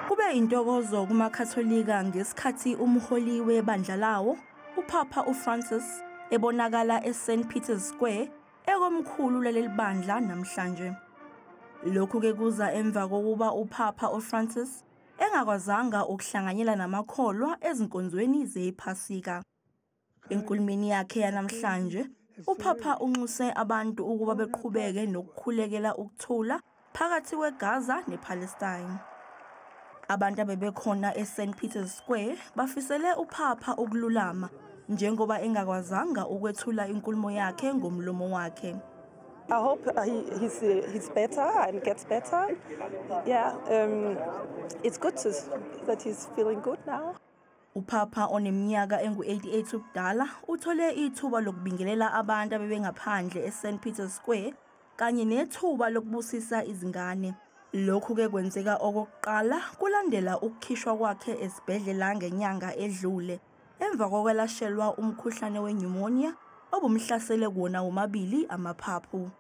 Kube intokozo kumakhatholika ngesikhathi umholi webandla lawo, uPapa uFrancis, ebonakala eSt Peter's Square ekomkhulu laleli bandla namhlanje. Lokhu-ke kuza emva kokuba uPapa uFrancis engakwazanga ukuhlanganyela namakholwa ezinkonzweni zePhasika. Enkulumeni yakhe yanamhlanje, uPapa unxuse abantu ukuba beqhubeke nokukhulekela ukuthula phakathi kweGaza nePalestine. Abantu abebekhona eSt Peter's Square bafisele uPapa ukululama njengoba engakwazanga ukwethula inkulumo yakhe ngomlomo wakhe. I hope he's better and gets better. Yeah, it's good that he's feeling good now. uPapa oneminyaka engu-88 ubudala uthole ithuba lokubingelela abantu abebengaphandle eSt Peter's Square kanye nethuba lokubusisa izingane. Lokhu-ke kwenzeka okokuqala kulandela ukukhishwa kwakhe esibhedlela ngenyanga edlule emva kokwelashelwa umkhuhlane wenyumonia obumhlasele kuwona womabili amaphaphu.